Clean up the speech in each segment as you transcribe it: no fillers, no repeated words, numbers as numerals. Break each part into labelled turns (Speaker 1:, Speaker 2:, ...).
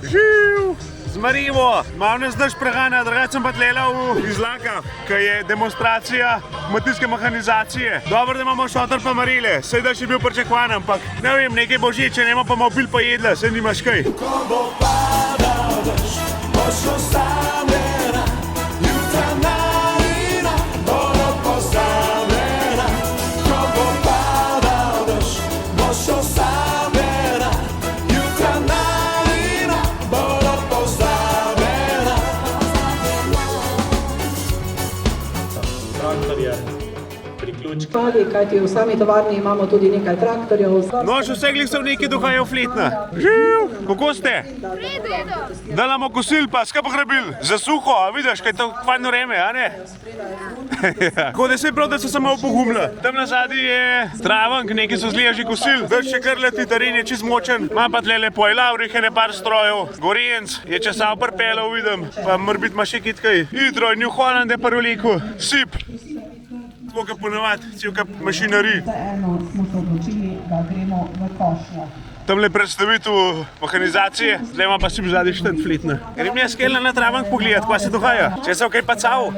Speaker 1: Živ! Zmarivo! Malo ne znaš prehanja, drugače sem pa tlela v izlakah, ki je demonstracija kmetijske mehanizacije. Dobro, da imamo šotor pa marile, sej da še bil pričakovan, ampak ne vem, nekaj božiče, nemo pa malo pil pa jedla, sej nimaš kaj.
Speaker 2: Ko bo padal dež, boš osamljena, jutra nalina, bodo pozabljena. Ko bo padal dež, boš osamljena, jutra nalina, bodo pozabljena.
Speaker 3: Traktorje, priključki.
Speaker 4: Kajti v sami tovarni imamo tudi nekaj traktorjev.
Speaker 1: No, še vse glih so neki duhajo fletna. Živ! Kako ste? Da nam okosil pa, skaj pa hrabil? Za suho, a vidiš, kaj je to kvadno vreme, a ne? Tako da se prav, da so se malo pogumla. Tam na zadnji je travank, neki so zlija že kosil. Drž še kar leti, teren je čist močen. Ima pa tle lepo je lavrih, je ne par strojev. Gorenc je česal prpelov, vidim. Pa morbit ima še kitkaj. Hitro, New Holland je pa veliko. Sip. Tako kot ponavad, celka mašinari.
Speaker 4: Eno smo se odločili, da gremo v košnjo.
Speaker 1: Tamle predstavitev mehanizacije, zdaj ima pa si v zadnji štend fletna. Grem jaz skelna na travank pogledat, kaj se dogaja. Če se kaj pacal.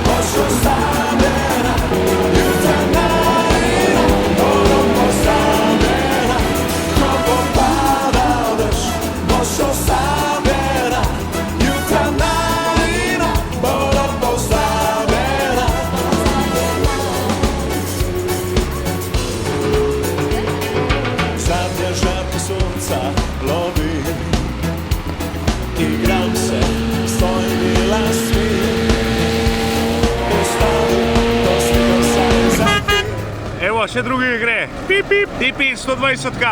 Speaker 2: Boš osamljena, jutra nalina, bodo pozabljena. Ko bo padal dež, boš osamljena, jutra nalina, bodo pozabljena. Zadnje žarke sonca lovim, igram se s tvojimi lasmi.
Speaker 1: Evo, še drugi gre. Pip, pip, tipi 120k.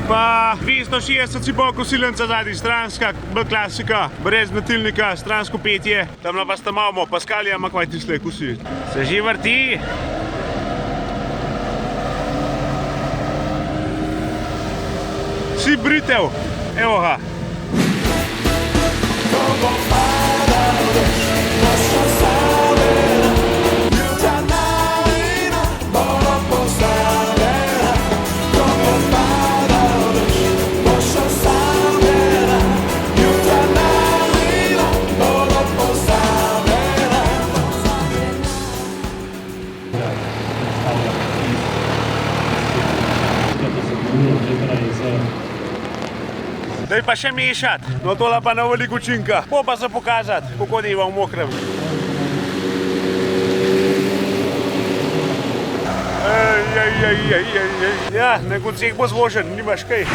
Speaker 1: Pa 260 si bo kosilnica zadnji, stranska, bolj klasika, brez natilnika, stransko petje. Tamla pa sta malo, Paskalija ima kvaj tisle kosi. Se že vrti. Si britev, evo ga.
Speaker 2: Ko bo padal dež, boš osamljena, jutra nalina, bodo pozabljena. Ko bo padal dež, boš osamljena, jutra nalina, bodo pozabljena.
Speaker 1: Daj pa še mešat, no tola pa na veliko učinka. Po pa se pokazati, kako deva v mokrem. Ja, na konceh bo zvožen, nimaš kaj.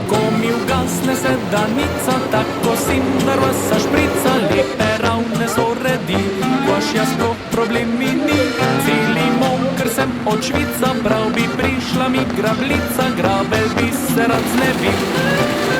Speaker 5: Ko mi ugasne se danica, tako sindarva sa šprica, lepe ravne so redi, vaš jaz to problemi ni. Celi mokr sem od Švica, prav bi prišla mi grablica, grabel bi se rad znebim.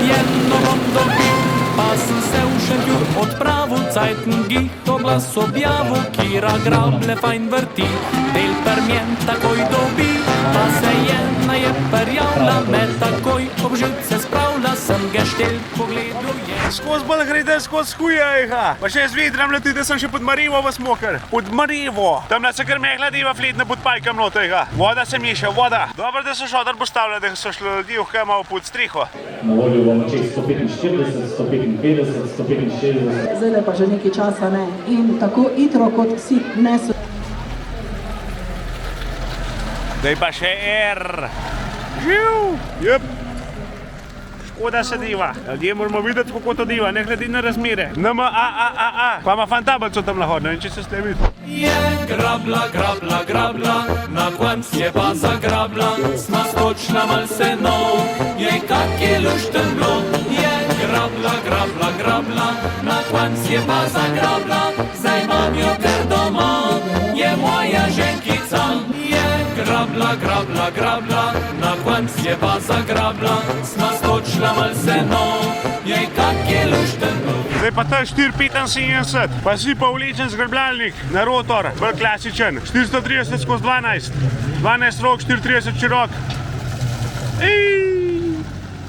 Speaker 5: Jedno bom dobil, pa sem se v Šentjur odpravil, cajten gih oglas objavil, kira grable fajn vrti, del permjen takoj dobi, pa se jedna je perjavla, me takoj ob živce spravlja, sem geštel pogledu je.
Speaker 1: Skoz bolj grede, skoz huja jeha. Pa še jaz vidram leti, da sem še pod Marivo vas mokr. Pod Marivo. Tam se kar mehla deva fletna pod pajkam noto jeha. Voda se miša, voda. Dobro, da so šotor postavljali, da so šli ljudi v malo pod striho.
Speaker 3: Na voljo bomo čez 145, 155, 165.
Speaker 4: Zdaj pa že nekaj časa ne. In tako hitro, kot si neso.
Speaker 1: Daj pa še Živ. Jep. Škoda se diva. Ljudje moramo videti, kako to diva, ne glede na razmere. NMAAAA. Pa ima fantablico tam lahod, ne vem, če se ste videli.
Speaker 5: Je grabla, grabla, grabla, na konc je pa zagrabla, sma skočila mal senov, jej kak je lušten blok. Je grabla, grabla, grabla, na konc je pa zagrabla, zdaj imam jo kar doma, je moja ženkica. Je grabla, grabla, grabla, na konc je pa zagrabla, sma skočila mal senov, jej kak je lušten blok.
Speaker 1: Zdaj pa ta 475, pa si pa vlečen zgrbljalnik na rotor, bolj klasičen. 430 skozi 12, 12 rok, 430 širok.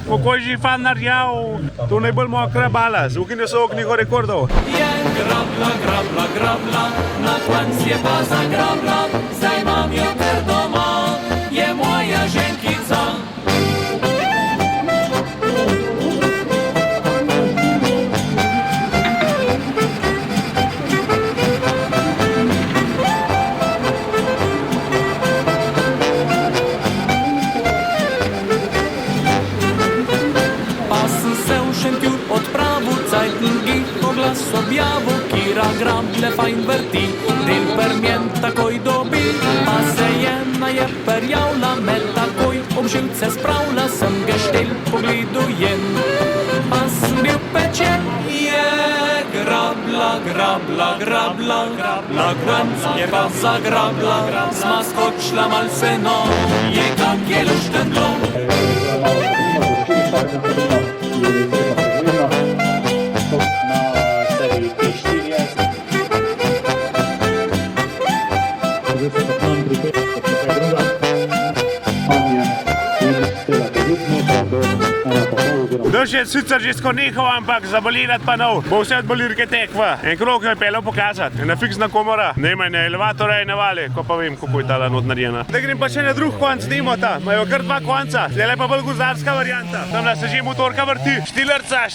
Speaker 1: Pokoj že fan narjal, to najbolj mokra bala, zvukinjo so knjigo rekordov.
Speaker 5: Je grabla, grabla, grabla, na konc je pa zagrabla, zdaj imam jo kar doma, je moja ženkica. Oglas objavu, kira grable fajn vrti, del permjen takoj dobi, pa se ena je perjavla, me takoj ob živce spravlja, sem geštel pogledujen, pa sem bil pečen. Je grabla, grabla, grabla, na konc je pa zagrabla, sma skočila malce no, je kak je lušten glov.
Speaker 1: Dež je sicer že skoraj nehal, ampak zabolirat pa nov. Bo vse od bolirke tekva. En krog jo je pelel pokazati. Ena fiksna komora. Nema ne elevatora in ne vale, ko pa vem, kako je tala not narejena. Da grem pa še na drug konc Dimota. Imajo kar dva konca. Tle pa bolj gozdarska varianta. Tamle se že motorka vrti. Štilerca,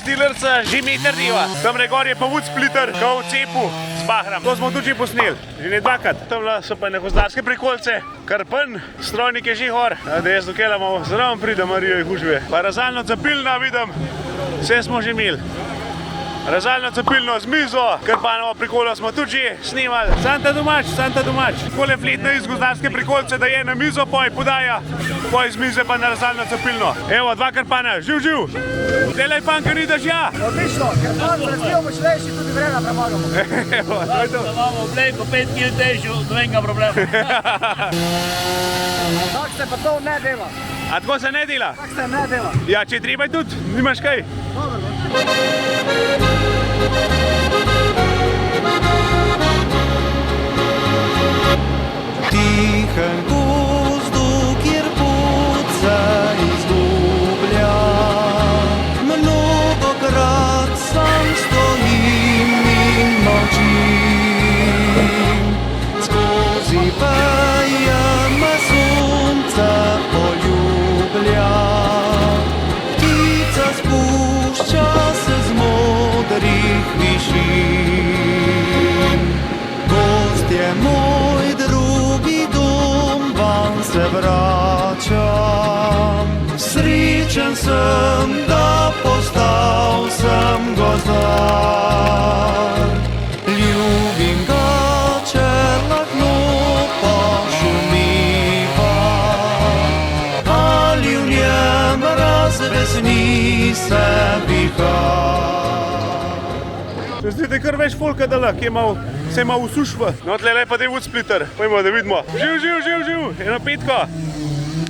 Speaker 1: že meter diva. Tamle gor je pa vud splitter, ko v cepu s bahram. To smo tudi že posneli. Že ne dvakrat. Tamle so pa ne gozdarske prikolce. Karpen, strojnik je že gor. Da jaz dokela malo zraven pride Marijo in Hužve. Pa razalno cepilna vidim. Vse smo že imeli. Razalno cepilno z mizo, Krpanovo prikolo smo tudi že snimali. Santa domač. Takole fletna iz gozdarske prikolce, da je na mizo, poj podaja, poj z mize pa na razalno cepilno. Evo, dva Krpana, živ. Delaj panka ni dažja.
Speaker 6: Odlično, ker pan razvijo močnejši, tudi vremena premagamo.
Speaker 1: Evo, to je to.
Speaker 7: Da imamo vlej po 5 kg težjo, nobenega problema.
Speaker 6: Tako se pa to ne dela.
Speaker 1: A tako se ne dela?
Speaker 6: Tako se ne dela.
Speaker 1: Ja, če treba tudi, nimaš kaj?
Speaker 2: Tihem gozdu, kjer pot se izgublja, mnogokrat sam stojim in molčim. Skozi veje me sonce poljublja, ptica spušča se z modrih višin. Gozd je moj drugi dom, van se vračam. Srečen sem, da postal sem gozdar. Ljubim ga, če lahno pa šumiva, ali v njem razvesni se vihar.
Speaker 1: Zdaj je kar več folka dala, ki je se malo usušva. No, tle pa je vud splitter. Pojmo, da vidimo. Živ. Eno petko.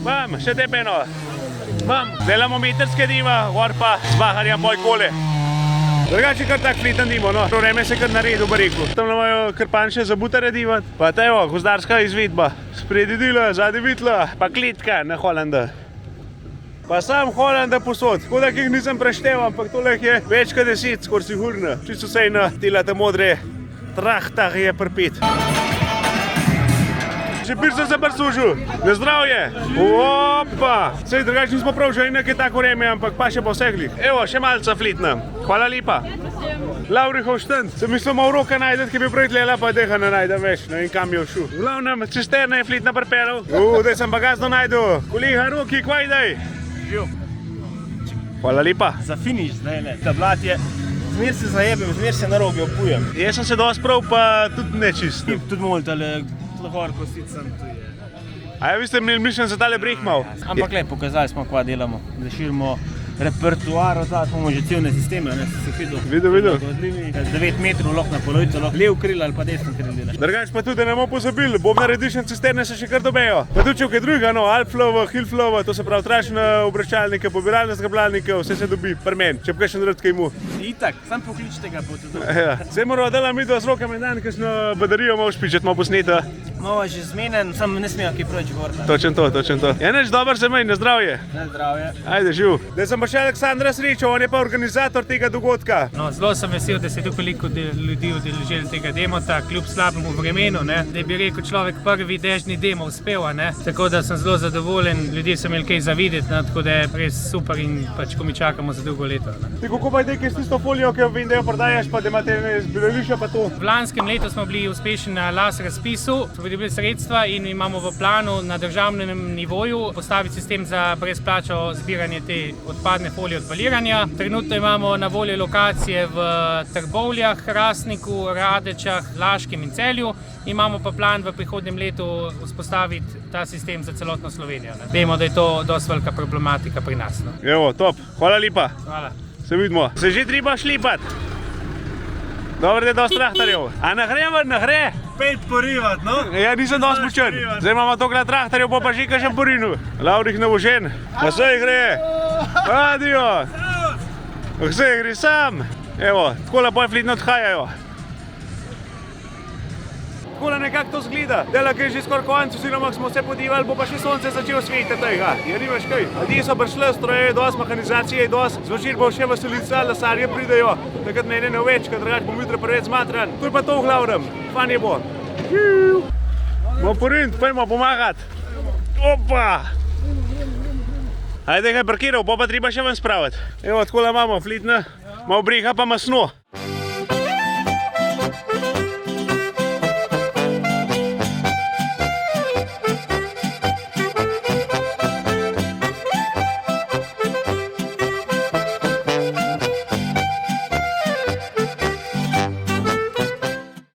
Speaker 1: Mam, še tebe eno. Mam. Delamo meterske diva, gor pa zbaharja poj kole. Drugače kar tak fleten dimo, no. Vreme se kar naredi v reku. Tam imajo Krpan še za butare divat. Pa tevo, gozdarska izvedba. Spredi dila, zadi vitla, pa kletka na Holanda. Pa sam Holanda posod, tako da jih nisem preštel, ampak tole je več kot 10, skoraj sigurno. Čisto vse na telate modre trahtah je prpet. Že pir sem se prsužil, na zdravje. Opa! Sej drugače nismo prav že nekaj tako vreme, ampak pa še po vseh glih. Evo, še malca fletna. Hvala lepa. Laurihov štend. Sem mislil malo roka najdeti, ki bi prej tlela, pa deha ne najdem več, ne vem kam je všel. V glavnem, cisterna je fletna pripelal. Daj sem pa gazno najdu. Kolega Roki, kvaj daj? Hvala lepa.
Speaker 7: Za finiš zdaj ne. Ta blat je, zmer se zajebim, zmer se na rogi opujem.
Speaker 1: Jaz sem se dosti prav, pa tudi nečist.
Speaker 7: Tudi mol tale tlahor kosticam, tu je.
Speaker 1: A ja, vi ste imeli mišljen za tale breh mal?
Speaker 7: Ampak le, pokazali smo, kva delamo. Da širimo repertoar, odzad imamo že celne sisteme, ne, si se videl.
Speaker 1: Videl.
Speaker 7: 9 metrov lahko na polovico, lahko lev kril ali pa desno kril delaš.
Speaker 1: Drugač pa tudi ne bomo pozabili, bobna redišen cisterne se še kar dobejo. Pa tudi če v kaj drugega, no, Alpflow, Hillflow, to se pravi tračne obračalnike, pobiralne zgablalnike, vse se dobi pri meni, če pa kaj še narediti kaj mu.
Speaker 7: Itak, sam pokličite ga po tudi.
Speaker 1: Ja. Zdaj moramo delati mi z rokami dan, kakšno badarijo malo špičati, malo posneti.
Speaker 7: Malo že zmenen, sam ne smejo kaj preveč govoriti.
Speaker 1: Točno to, točno to. Je neč dober se mej, na zdravje.
Speaker 7: Na zdravje.
Speaker 1: Ajde, živ. Zdaj sem pa še Aleksandra srečal, on je pa organizator tega dogodka.
Speaker 8: No, zelo sem vesel, da se je tako veliko ljudi udeležilo tega demota, kljub slabemu vremenu, ne? Da bi rekel človek prvi dežni demo uspel, ne? Tako da sem zelo zadovoljen, ljudje so imeli kaj za videti, ne? Tako da je res super in pač ko mi čakamo za drugo leto. Ne?
Speaker 1: Ti kako pa je nekaj s tisto folijo, ki jo vem, da jo prodajaš, pa da imate zbirališča pa to?
Speaker 8: V lanskem letu smo bili uspešni na las razpisu, smo dobili sredstva in imamo v planu na državnem nivoju postaviti sistem za brezplačno zbiranje te odpadne folije od baliranja. Trenutno imamo na voljo lokacije v Trbovljah, Hrastniku, Radečah, Laškem in Celju. Imamo pa plan v prihodnjem letu vzpostaviti ta sistem za celotno Slovenijo. Ne? Vemo, da je to dosti velika problematika pri nas. No?
Speaker 1: Evo, top. Hvala lepa.
Speaker 8: Hvala.
Speaker 1: Se vidimo. Se že treba šlipat. Dobro, da je dosti trahtarjev. A ne gre?
Speaker 7: Pet porivat, no?
Speaker 1: Ja, nisem dosti močen. Zdaj imamo toliko trahtarjev, bo pa že kažem porinu. Lavrih navožen. A se gre. Adijo. Se gre sam. Evo, tako lepo je flitno odhajajo. Tako nekako to zgleda. Dela, ki je že skoraj konc, oziroma smo se podivali, bo pa še sonce začelo svetiti tega. Ja, nimaš kaj. Ljudje so prišli, stroje je dosti, mehanizacije je dosti, zvečer bo še veselica, lasarje pridejo. Takrat mene ne več, ker drugače bom jutra preveč zmatran. To je pa to v glavnem. Fan je bo. Bomo porint, pojmo pomagati. Opa! Ajde, kaj parkiral, bo pa treba še ven spraviti. Evo, tako imamo, flitna, malo breha pa masno.